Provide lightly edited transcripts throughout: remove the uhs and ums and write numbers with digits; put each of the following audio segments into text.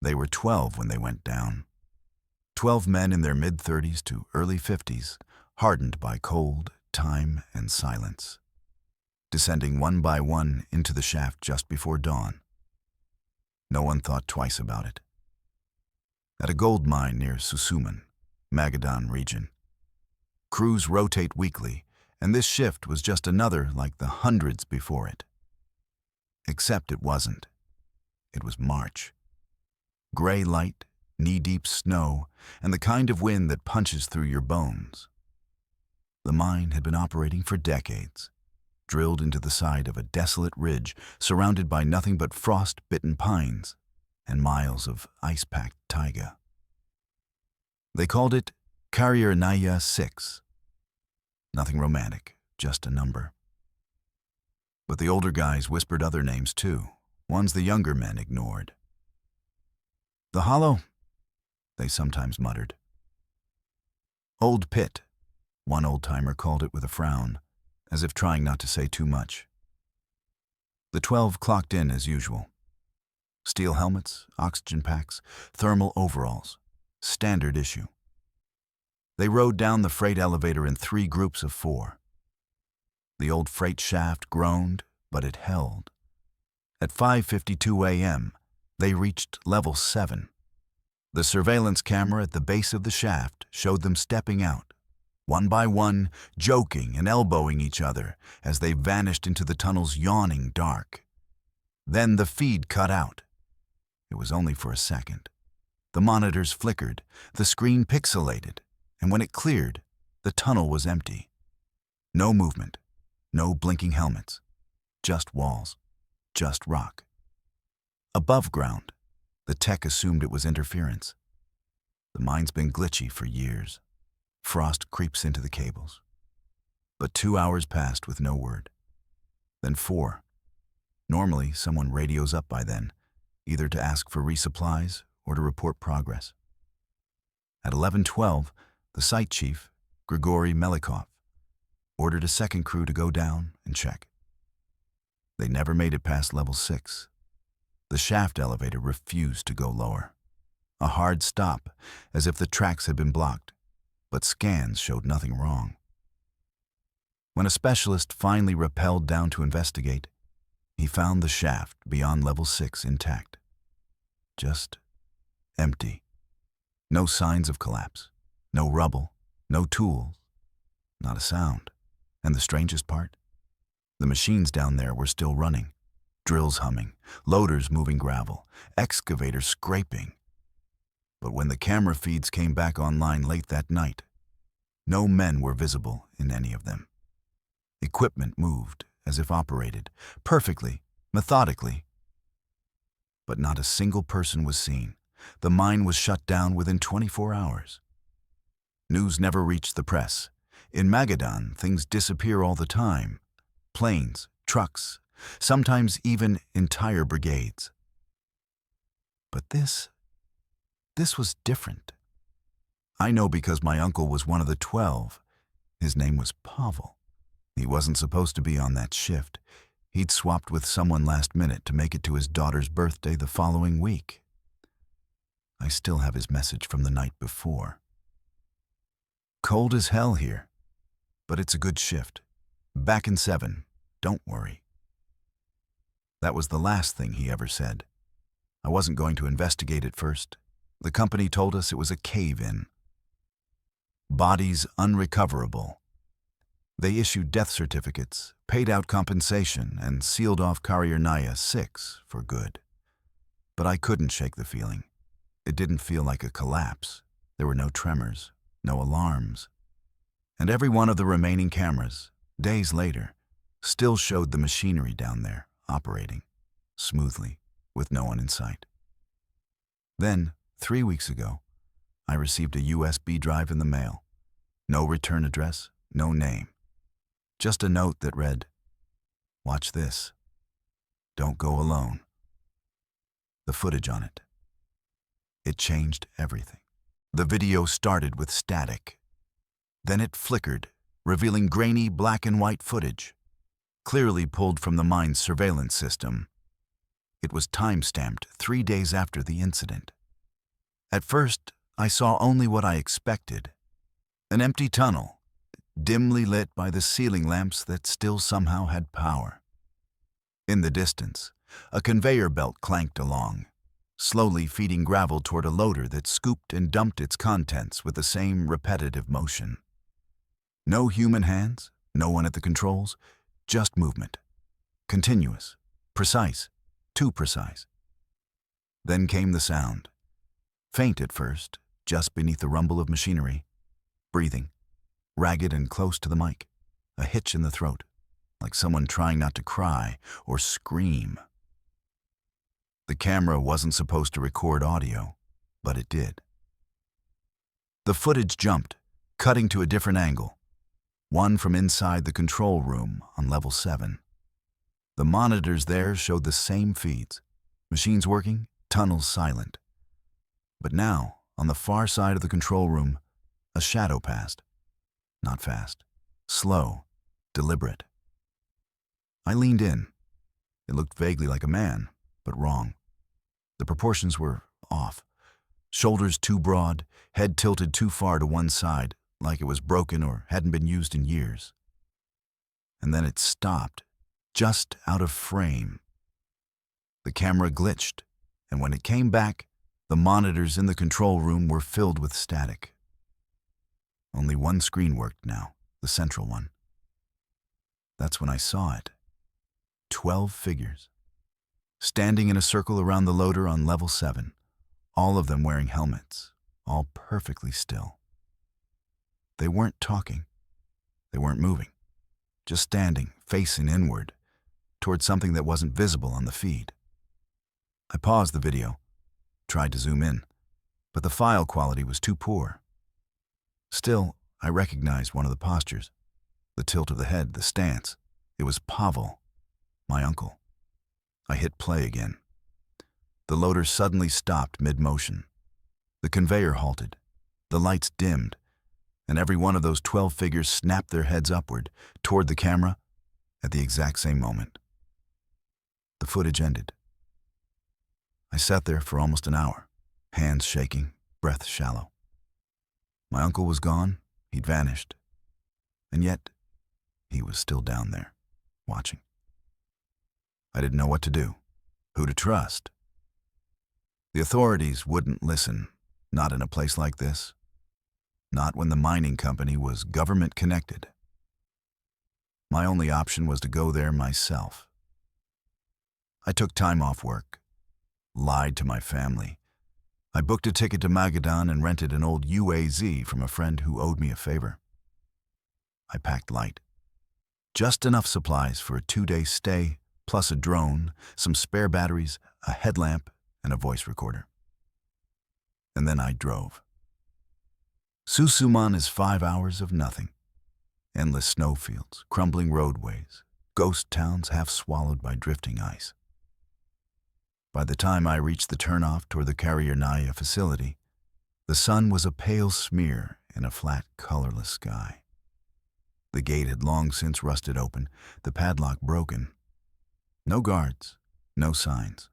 They were 12 when they went down. 12 men in their mid-30s to early 50s, hardened by cold, time, and silence, descending one by one into the shaft just before dawn. No one thought twice about it. At a gold mine near Susuman, Magadan region, crews rotate weekly, and this shift was just another like the hundreds before it. Except it wasn't. It was March. Gray light, knee-deep snow, and the kind of wind that punches through your bones. The mine had been operating for decades, drilled into the side of a desolate ridge surrounded by nothing but frost-bitten pines and miles of ice-packed taiga. They called it Carriernaya 6. Nothing romantic, just a number. But the older guys whispered other names too, ones the younger men ignored. The Hollow, they sometimes muttered. Old Pit, one old-timer called it with a frown, as if trying not to say too much. The 12 clocked in as usual. Steel helmets, oxygen packs, thermal overalls, standard issue. They rode down the freight elevator in 3 groups of 4. The old freight shaft groaned, but it held. At 5:52 a.m., they reached level 7. The surveillance camera at the base of the shaft showed them stepping out, one by one, joking and elbowing each other as they vanished into the tunnel's yawning dark. Then the feed cut out. It was only for a second. The monitors flickered, the screen pixelated, and when it cleared, the tunnel was empty. No movement, no blinking helmets, just walls, just rock. Above ground, the tech assumed it was interference. The mine's been glitchy for years. Frost creeps into the cables. But 2 hours passed with no word. Then 4. Normally, someone radios up by then, either to ask for resupplies or to report progress. At 11:12, the site chief, Grigory Melikov, ordered a second crew to go down and check. They never made it past level 6. The shaft elevator refused to go lower. A hard stop, as if the tracks had been blocked, but scans showed nothing wrong. When a specialist finally rappelled down to investigate, he found the shaft beyond level 6 intact. Just empty. No signs of collapse, no rubble, no tools, not a sound. And the strangest part? The machines down there were still running. Drills humming, loaders moving gravel, excavators scraping. But when the camera feeds came back online late that night, no men were visible in any of them. Equipment moved, as if operated, perfectly, methodically. But not a single person was seen. The mine was shut down within 24 hours. News never reached the press. In Magadan, things disappear all the time. Planes, trucks, sometimes even entire brigades. But this was different. I know because my uncle was one of the 12. His name was Pavel. He wasn't supposed to be on that shift. He'd swapped with someone last minute to make it to his daughter's birthday the following week. I still have his message from the night before. Cold as hell here, but it's a good shift. Back in 7, don't worry. That was the last thing he ever said. I wasn't going to investigate it first. The company told us it was a cave-in. Bodies unrecoverable. They issued death certificates, paid out compensation, and sealed off Carriernaya 6 for good. But I couldn't shake the feeling. It didn't feel like a collapse. There were no tremors, no alarms. And every one of the remaining cameras, days later, still showed the machinery down there, operating, smoothly, with no one in sight. Then, 3 weeks ago, I received a USB drive in the mail. No return address, no name. Just a note that read, "Watch this. Don't go alone." The footage on it. It changed everything. The video started with static. Then it flickered, revealing grainy black and white footage, clearly pulled from the mine's surveillance system. It was time-stamped 3 days after the incident. At first, I saw only what I expected. An empty tunnel, dimly lit by the ceiling lamps that still somehow had power. In the distance, a conveyor belt clanked along, slowly feeding gravel toward a loader that scooped and dumped its contents with the same repetitive motion. No human hands, no one at the controls, just movement. Continuous, precise, too precise. Then came the sound. Faint at first, just beneath the rumble of machinery. Breathing, ragged and close to the mic. A hitch in the throat, like someone trying not to cry or scream. The camera wasn't supposed to record audio, but it did. The footage jumped, cutting to a different angle. One from inside the control room on level 7. The monitors there showed the same feeds. Machines working, tunnels silent. But now, on the far side of the control room, a shadow passed. Not fast. Slow. Deliberate. I leaned in. It looked vaguely like a man, but wrong. The proportions were off. Shoulders too broad, head tilted too far to one side, like it was broken or hadn't been used in years. And then it stopped, just out of frame. The camera glitched, and when it came back, the monitors in the control room were filled with static. Only one screen worked now, the central one. That's when I saw it. 12 figures. Standing in a circle around the loader on level 7, all of them wearing helmets, all perfectly still. They weren't talking. They weren't moving. Just standing, facing inward, toward something that wasn't visible on the feed. I paused the video, tried to zoom in, but the file quality was too poor. Still, I recognized one of the postures, the tilt of the head, the stance. It was Pavel, my uncle. I hit play again. The loader suddenly stopped mid-motion. The conveyor halted, the lights dimmed, and every one of those 12 figures snapped their heads upward, toward the camera, at the exact same moment. The footage ended. I sat there for almost an hour, hands shaking, breath shallow. My uncle was gone, he'd vanished, and yet he was still down there, watching. I didn't know what to do, who to trust. The authorities wouldn't listen, not in a place like this, not when the mining company was government-connected. My only option was to go there myself. I took time off work, lied to my family. I booked a ticket to Magadan and rented an old UAZ from a friend who owed me a favor. I packed light. Just enough supplies for a 2-day stay, plus a drone, some spare batteries, a headlamp, and a voice recorder. And then I drove. Susuman is 5 hours of nothing. Endless snowfields, crumbling roadways, ghost towns half swallowed by drifting ice. By the time I reached the turnoff toward the Karyer facility, the sun was a pale smear in a flat, colorless sky. The gate had long since rusted open, the padlock broken. No guards, no signs.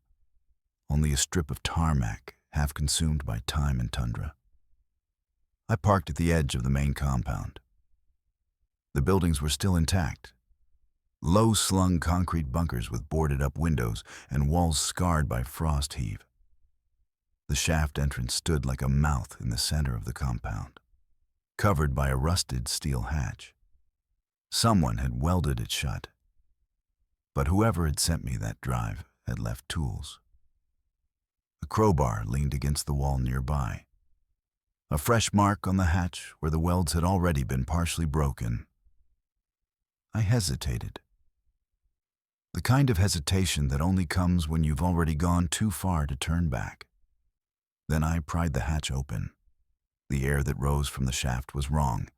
Only a strip of tarmac, half consumed by time and tundra. I parked at the edge of the main compound. The buildings were still intact. Low-slung concrete bunkers with boarded-up windows and walls scarred by frost heave. The shaft entrance stood like a mouth in the center of the compound, covered by a rusted steel hatch. Someone had welded it shut. But whoever had sent me that drive had left tools. A crowbar leaned against the wall nearby. A fresh mark on the hatch where the welds had already been partially broken. I hesitated. The kind of hesitation that only comes when you've already gone too far to turn back. Then I pried the hatch open. The air that rose from the shaft was wrong.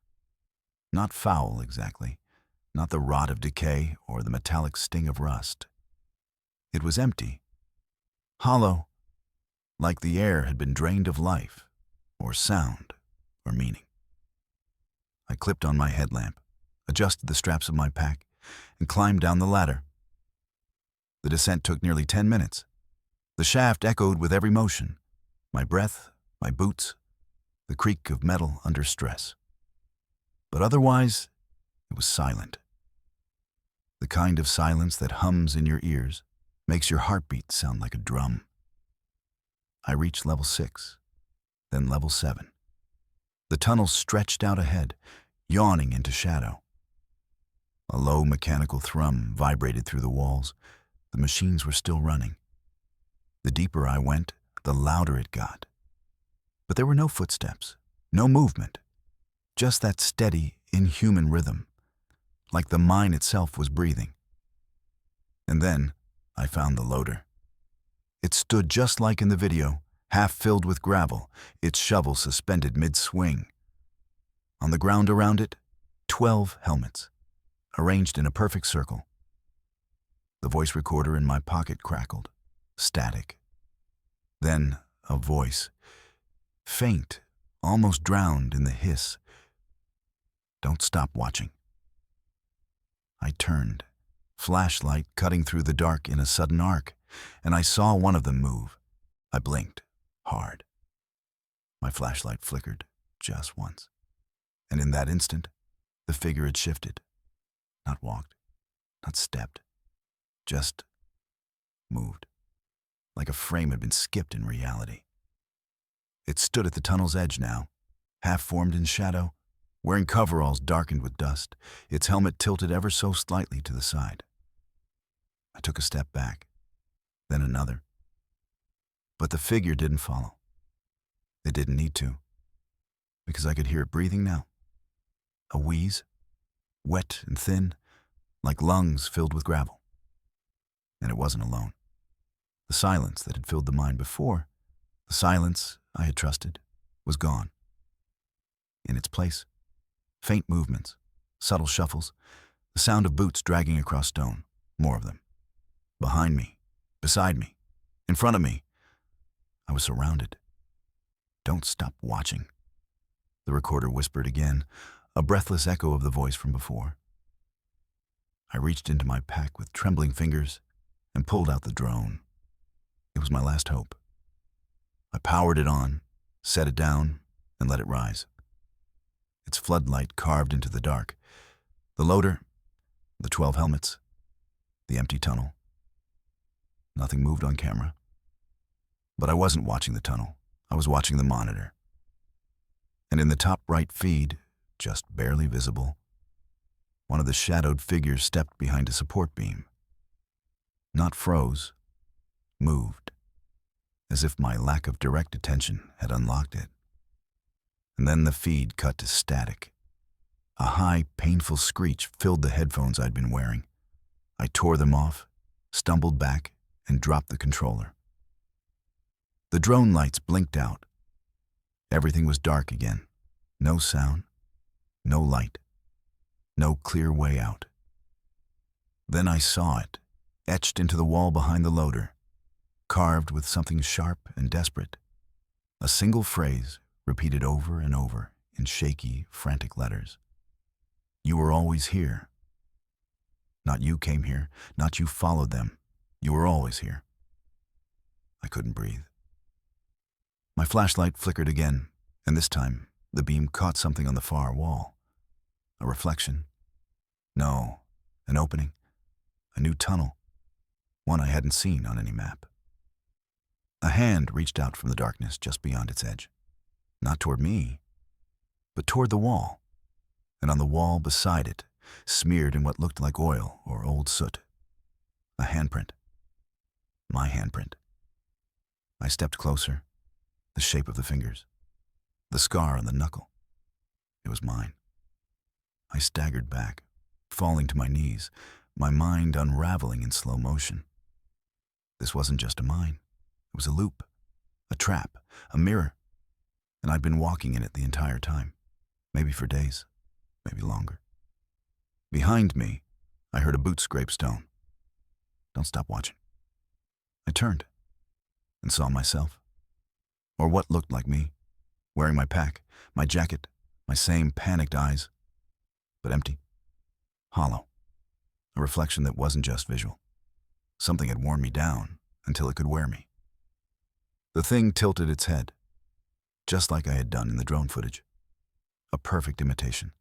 Not foul, exactly. Not the rot of decay or the metallic sting of rust. It was empty. Hollow. Like the air had been drained of life, or sound, or meaning. I clipped on my headlamp, adjusted the straps of my pack, and climbed down the ladder. The descent took nearly 10 minutes, The shaft echoed with every motion, my breath, my boots, the creak of metal under stress. But otherwise, it was silent. The kind of silence that hums in your ears, makes your heartbeat sound like a drum. I reached level 6, then level 7. The tunnel stretched out ahead, yawning into shadow. A low mechanical thrum vibrated through the walls. The machines were still running. The deeper I went, the louder it got. But there were no footsteps, no movement, just that steady, inhuman rhythm, like the mine itself was breathing. And then I found the loader. It stood just like in the video, half filled with gravel, its shovel suspended mid-swing. On the ground around it, 12 helmets, arranged in a perfect circle. The voice recorder in my pocket crackled, static. Then a voice, faint, almost drowned in the hiss. "Don't stop watching." I turned, flashlight cutting through the dark in a sudden arc, and I saw one of them move. I blinked, hard. My flashlight flickered, just once. And in that instant, the figure had shifted. Not walked, not stepped, just moved, like a frame had been skipped in reality. It stood at the tunnel's edge now, half-formed in shadow, wearing coveralls darkened with dust, its helmet tilted ever so slightly to the side. I took a step back, then another. But the figure didn't follow. It didn't need to, because I could hear it breathing now. A wheeze, wet and thin, like lungs filled with gravel. And it wasn't alone. The silence that had filled the mind before, the silence I had trusted, was gone. In its place, faint movements, subtle shuffles, the sound of boots dragging across stone, more of them. Behind me, beside me, in front of me. I was surrounded. "Don't stop watching," the recorder whispered again, a breathless echo of the voice from before. I reached into my pack with trembling fingers and pulled out the drone. It was my last hope. I powered it on, set it down, and let it rise. Its floodlight carved into the dark. The loader, the 12 helmets, the empty tunnel. Nothing moved on camera. But I wasn't watching the tunnel. I was watching the monitor. And in the top right feed, just barely visible, one of the shadowed figures stepped behind a support beam. Not froze, moved, as if my lack of direct attention had unlocked it. And then the feed cut to static. A high, painful screech filled the headphones I'd been wearing. I tore them off, stumbled back, and dropped the controller. The drone lights blinked out. Everything was dark again. No sound, no light, no clear way out. Then I saw it, etched into the wall behind the loader, carved with something sharp and desperate. A single phrase repeated over and over in shaky, frantic letters. "You were always here." Not you came here, not you followed them. You were always here. I couldn't breathe. My flashlight flickered again, and this time the beam caught something on the far wall. A reflection. No, an opening. A new tunnel. One I hadn't seen on any map. A hand reached out from the darkness just beyond its edge. Not toward me, but toward the wall. And on the wall beside it, smeared in what looked like oil or old soot, a handprint. My handprint. I stepped closer, the shape of the fingers, the scar on the knuckle. It was mine. I staggered back, falling to my knees, my mind unraveling in slow motion. This wasn't just a mine. It was a loop, a trap, a mirror, and I'd been walking in it the entire time, maybe for days, maybe longer. Behind me, I heard a boot scrape stone. "Don't stop watching." I turned and saw myself, or what looked like me, wearing my pack, my jacket, my same panicked eyes, but empty, hollow, a reflection that wasn't just visual. Something had worn me down until it could wear me. The thing tilted its head, just like I had done in the drone footage. A perfect imitation.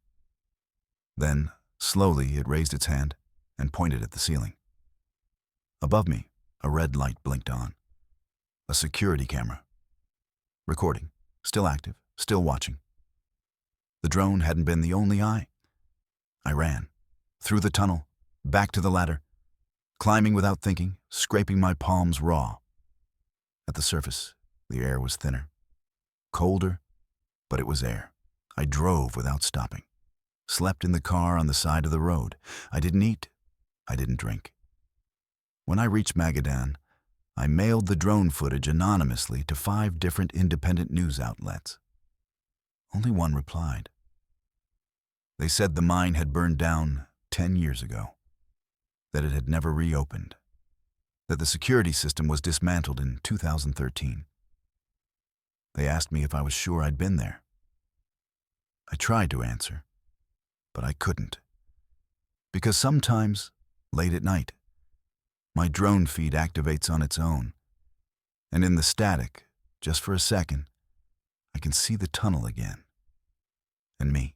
Then, slowly, it raised its hand and pointed at the ceiling. Above me, a red light blinked on. A security camera. Recording. Still active. Still watching. The drone hadn't been the only eye. I ran. Through the tunnel. Back to the ladder. Climbing without thinking, scraping my palms raw. At the surface, the air was thinner. Colder, but it was air. I drove without stopping. Slept in the car on the side of the road. I didn't eat. I didn't drink. When I reached Magadan, I mailed the drone footage anonymously to 5 different independent news outlets. Only one replied. They said the mine had burned down 10 years ago, that it had never reopened, that the security system was dismantled in 2013. They asked me if I was sure I'd been there. I tried to answer, but I couldn't. Because sometimes, late at night, my drone feed activates on its own, and in the static, just for a second, I can see the tunnel again. And me,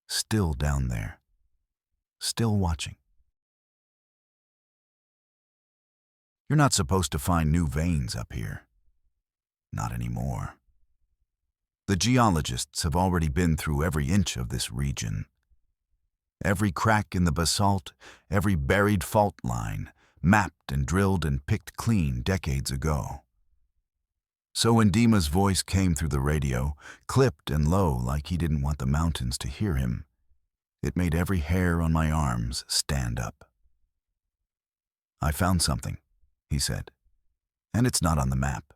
still down there, still watching. You're not supposed to find new veins up here. Not anymore. The geologists have already been through every inch of this region. Every crack in the basalt, every buried fault line, mapped and drilled and picked clean decades ago. So when Dima's voice came through the radio, clipped and low like he didn't want the mountains to hear him, it made every hair on my arms stand up. I found something, he said, and it's not on the map.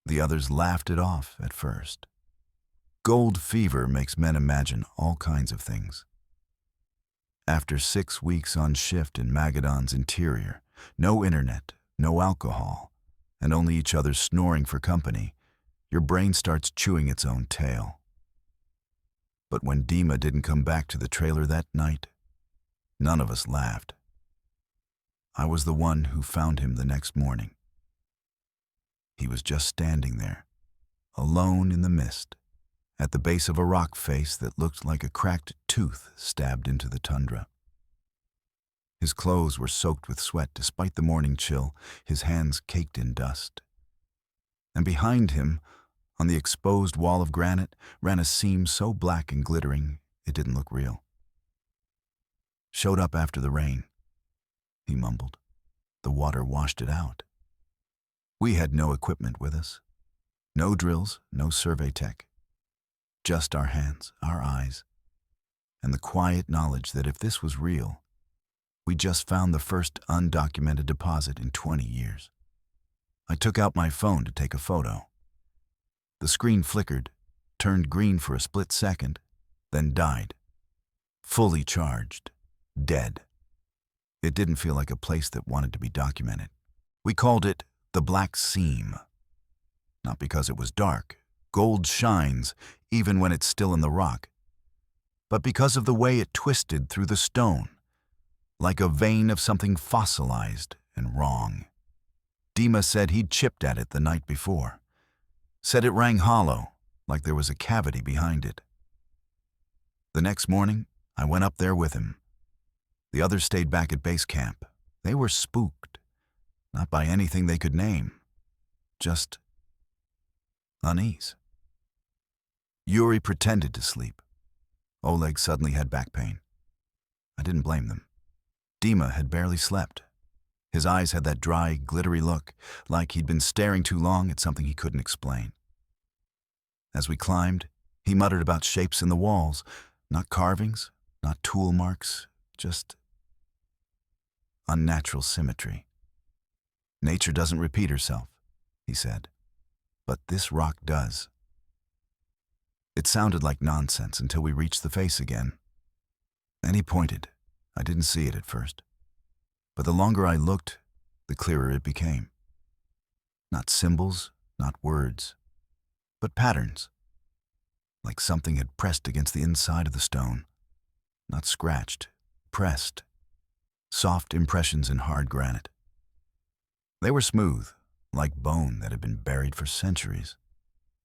The others laughed it off at first. Gold fever makes men imagine all kinds of things. After 6 weeks on shift in Magadan's interior, no internet, no alcohol, and only each other snoring for company, your brain starts chewing its own tail. But when Dima didn't come back to the trailer that night, none of us laughed. I was the one who found him the next morning. He was just standing there, alone in the mist, at the base of a rock face that looked like a cracked tooth stabbed into the tundra. His clothes were soaked with sweat despite the morning chill, his hands caked in dust. And behind him, on the exposed wall of granite, ran a seam so black and glittering it didn't look real. Showed up after the rain, he mumbled. The water washed it out. We had no equipment with us. No drills, no survey tech. Just our hands, our eyes, and the quiet knowledge that if this was real, we just found the first undocumented deposit in 20 years. I took out my phone to take a photo. The screen flickered, turned green for a split second, then died. Fully charged, dead. It didn't feel like a place that wanted to be documented. We called it the Black Seam. Not because it was dark. Gold shines even when it's still in the rock, but because of the way it twisted through the stone, like a vein of something fossilized and wrong. Dima said he'd chipped at it the night before. Said it rang hollow, like there was a cavity behind it. The next morning, I went up there with him. The others stayed back at base camp. They were spooked, not by anything they could name, just unease. Yuri pretended to sleep. Oleg suddenly had back pain. I didn't blame them. Dima had barely slept. His eyes had that dry, glittery look, like he'd been staring too long at something he couldn't explain. As we climbed, he muttered about shapes in the walls, not carvings, not tool marks, just unnatural symmetry. Nature doesn't repeat herself, he said, but this rock does. It sounded like nonsense until we reached the face again. Then he pointed. I didn't see it at first. But the longer I looked, the clearer it became. Not symbols, not words, but patterns. Like something had pressed against the inside of the stone. Not scratched, pressed. Soft impressions in hard granite. They were smooth, like bone that had been buried for centuries.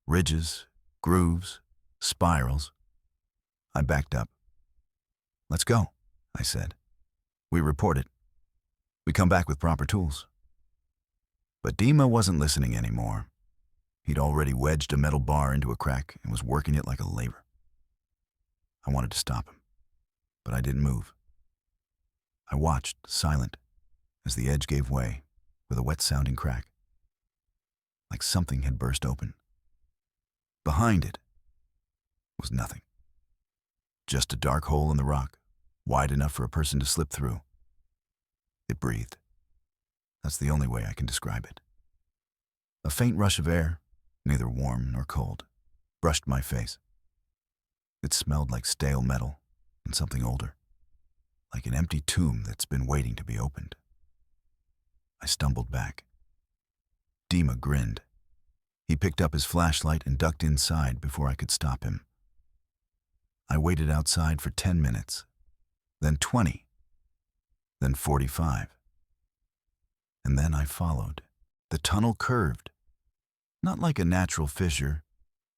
Ridges, grooves, spirals. I backed up. "Let's go," I said. "We report it. We come back with proper tools." But Dima wasn't listening anymore. He'd already wedged a metal bar into a crack and was working it like a labour. I wanted to stop him, but I didn't move. I watched, silent, as the edge gave way with a wet-sounding crack, like something had burst open. Behind it was nothing. Just a dark hole in the rock, wide enough for a person to slip through. It breathed. That's the only way I can describe it. A faint rush of air, neither warm nor cold, brushed my face. It smelled like stale metal and something older, like an empty tomb that's been waiting to be opened. I stumbled back. Dima grinned. He picked up his flashlight and ducked inside before I could stop him. I waited outside for 10 minutes, then 20, then 45. And then I followed. The tunnel curved, not like a natural fissure,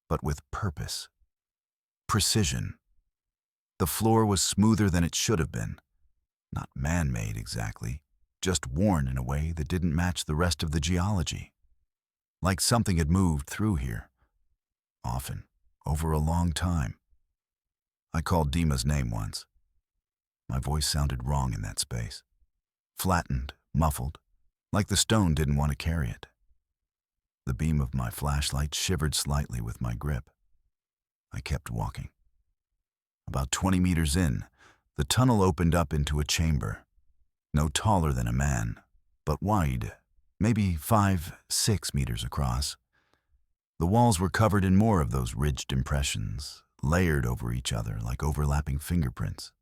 but with purpose. Precision. The floor was smoother than it should have been. Not man-made exactly, just worn in a way that didn't match the rest of the geology. Like something had moved through here. Often, over a long time. I called Dima's name once. My voice sounded wrong in that space. Flattened, muffled, like the stone didn't want to carry it. The beam of my flashlight shivered slightly with my grip. I kept walking. About 20 meters in, the tunnel opened up into a chamber. No taller than a man, but wide, maybe 5-6 meters across. The walls were covered in more of those ridged impressions, layered over each other like overlapping fingerprints.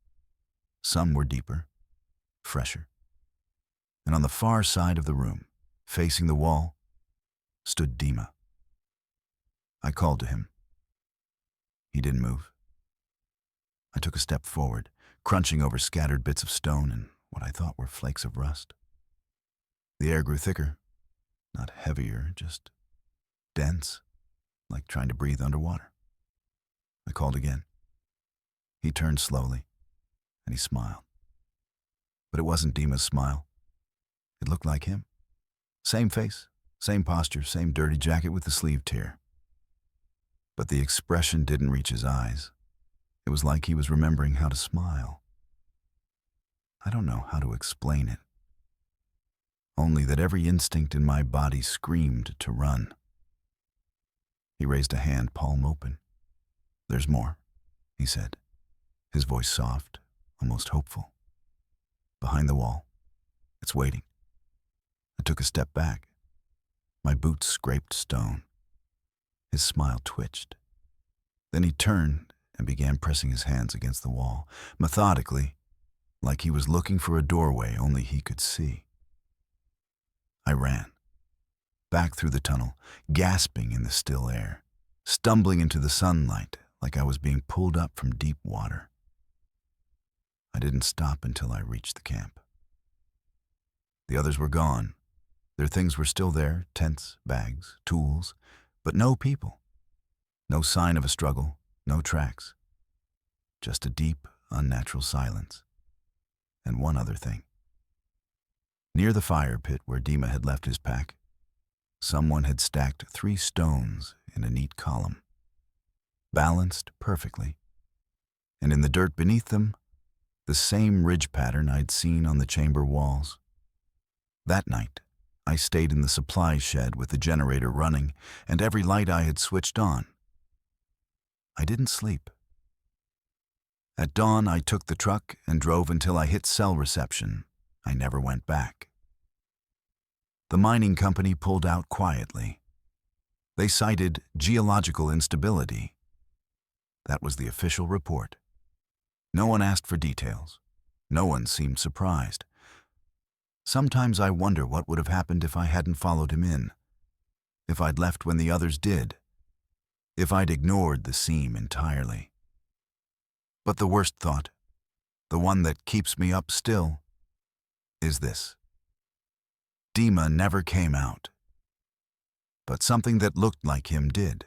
Some were deeper, fresher. And on the far side of the room, facing the wall, stood Dima. I called to him. He didn't move. I took a step forward, crunching over scattered bits of stone and what I thought were flakes of rust. The air grew thicker, not heavier, just dense, like trying to breathe underwater. I called again. He turned slowly, and he smiled. But it wasn't Dima's smile. It looked like him. Same face, same posture, same dirty jacket with the sleeve tear. But the expression didn't reach his eyes. It was like he was remembering how to smile. I don't know how to explain it. Only that every instinct in my body screamed to run. He raised a hand, palm open. "There's more," he said, his voice soft, almost hopeful. "Behind the wall. It's waiting." I took a step back. My boots scraped stone. His smile twitched. Then he turned and began pressing his hands against the wall, methodically, like he was looking for a doorway only he could see. I ran, back through the tunnel, gasping in the still air, stumbling into the sunlight like I was being pulled up from deep water. I didn't stop until I reached the camp. The others were gone. Their things were still there, tents, bags, tools, but no people. No sign of a struggle, no tracks. Just a deep, unnatural silence. And one other thing. Near the fire pit where Dima had left his pack, someone had stacked 3 stones in a neat column, balanced perfectly, and in the dirt beneath them, the same ridge pattern I'd seen on the chamber walls. That night, I stayed in the supply shed with the generator running and every light I had switched on. I didn't sleep. At dawn, I took the truck and drove until I hit cell reception. I never went back. The mining company pulled out quietly. They cited geological instability. That was the official report. No one asked for details. No one seemed surprised. Sometimes I wonder what would have happened if I hadn't followed him in, if I'd left when the others did, if I'd ignored the seam entirely. But the worst thought, the one that keeps me up still, is this. Dima never came out. but something that looked like him did.